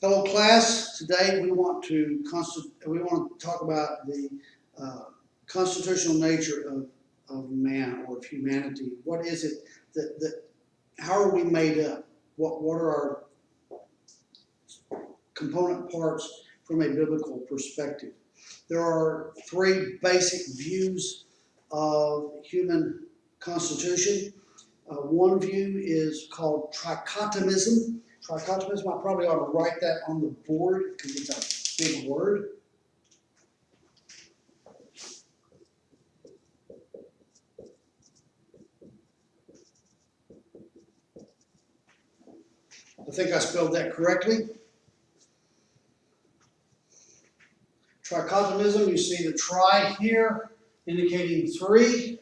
Hello, class. Today we want to talk about the constitutional nature of man or of humanity. What is it that how are we made up? What are our component parts from a biblical perspective? There are three basic views of human constitution. One view is called trichotomism. Trichotomism, I probably ought to write that on the board because it's a big word. I think I spelled that correctly. Trichotomism, you see the tri here, indicating three.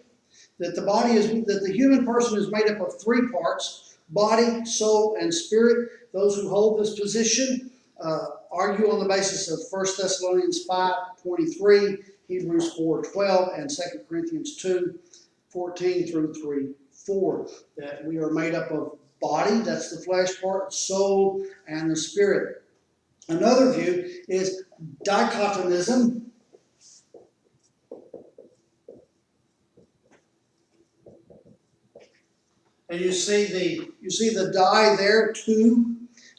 That the human person is made up of three parts: body, soul, and spirit. Those who hold this position argue on the basis of 1 Thessalonians 5:23, Hebrews 4:12, and 2 Corinthians 2:14 through 3:4. That we are made up of body, that's the flesh part, soul, and the spirit. Another view is dichotomism. And you see the die there, two,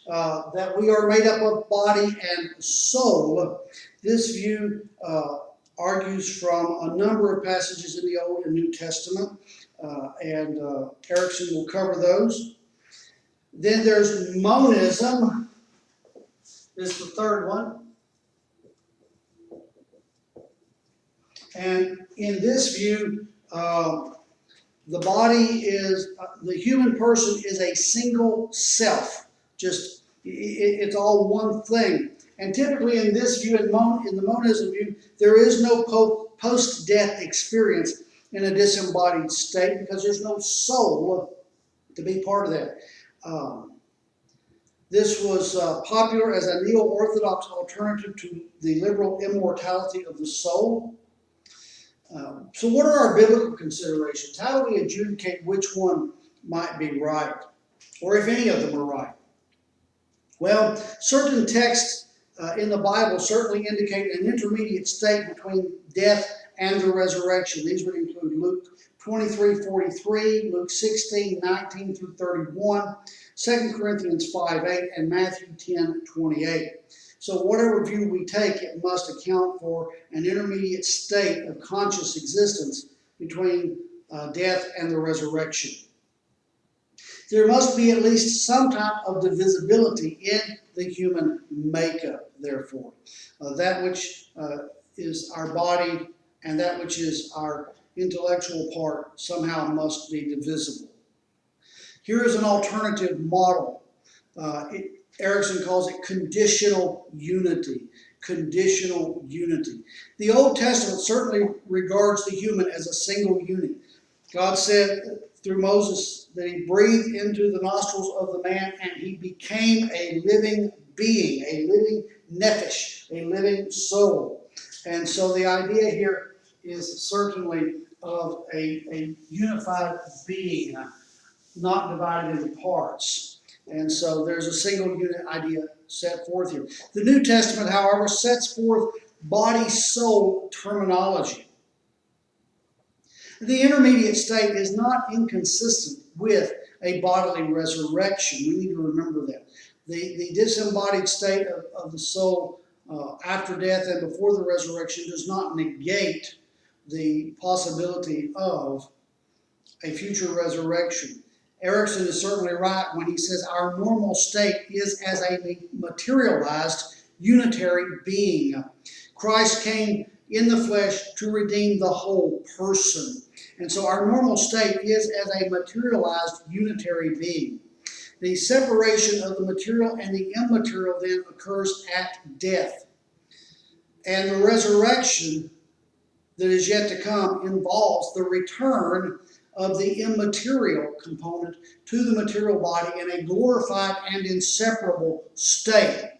that we are made up of body and soul. This view argues from a number of passages in the Old and New Testament, and Erickson will cover those. Then there's monism, is the third one. And in this view, the body is, the human person is a single self. Just, it's all one thing. And typically in this view, in the monism view, there is no post-death experience in a disembodied state because there's no soul to be part of that. This was popular as a neo-orthodox alternative to the liberal immortality of the soul. So what are our biblical considerations? How do we adjudicate which one might be right, or if any of them are right? Well, certain texts in the Bible certainly indicate an intermediate state between death and the resurrection. These would include Luke 23:43, Luke 16:19 through 31, 2 Corinthians 5:8, and Matthew 10:28. So whatever view we take, it must account for an intermediate state of conscious existence between death and the resurrection. There must be at least some type of divisibility in the human makeup, therefore. That which is our body and that which is our intellectual part somehow must be divisible. Here is an alternative model. Erickson calls it conditional unity. Conditional unity. The Old Testament certainly regards the human as a single unit. God said through Moses that he breathed into the nostrils of the man and he became a living being, a living nephesh, a living soul. And so the idea here is certainly of a unified being, not divided into parts. And so there's a single unit idea set forth here. The New Testament, however, sets forth body-soul terminology. The intermediate state is not inconsistent with a bodily resurrection. We need to remember that. The disembodied state of the soul after death and before the resurrection does not negate the possibility of a future resurrection. Erickson is certainly right when he says our normal state is as a materialized unitary being. Christ came in the flesh to redeem the whole person. And so our normal state is as a materialized unitary being. The separation of the material and the immaterial then occurs at death. And the resurrection that is yet to come involves the return of the immaterial component to the material body in a glorified and inseparable state.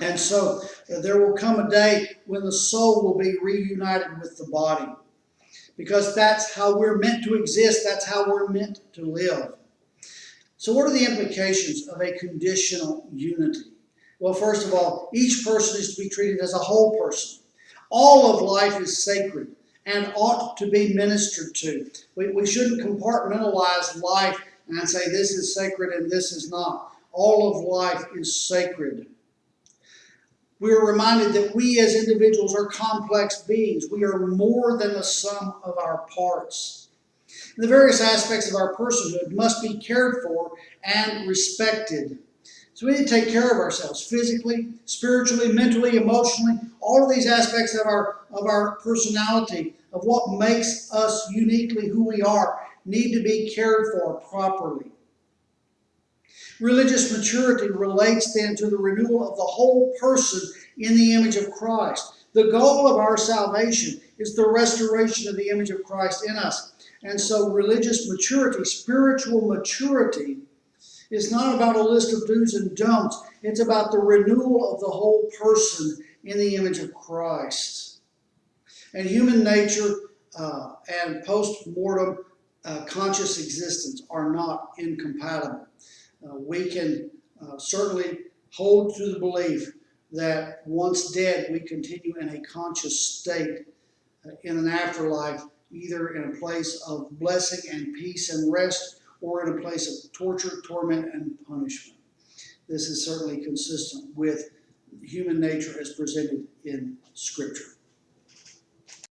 And so there will come a day when the soul will be reunited with the body. Because that's how we're meant to exist. That's how we're meant to live. So what are the implications of a conditional unity? Well, first of all, each person is to be treated as a whole person. All of life is sacred and ought to be ministered to. We shouldn't compartmentalize life and say this is sacred and this is not. All of life is sacred. We are reminded that we as individuals are complex beings. We are more than the sum of our parts. The various aspects of our personhood must be cared for and respected. So we need to take care of ourselves physically, spiritually, mentally, emotionally. All of these aspects of our personality, of what makes us uniquely who we are, need to be cared for properly. Religious maturity relates then to the renewal of the whole person in the image of Christ. The goal of our salvation is the restoration of the image of Christ in us. And so religious maturity, spiritual maturity, is not about a list of do's and don'ts. It's about the renewal of the whole person in the image of Christ. And human nature and post-mortem conscious existence are not incompatible. We can certainly hold to the belief that once dead, we continue in a conscious state in an afterlife, either in a place of blessing and peace and rest, or in a place of torture, torment, and punishment. This is certainly consistent with human nature as presented in Scripture.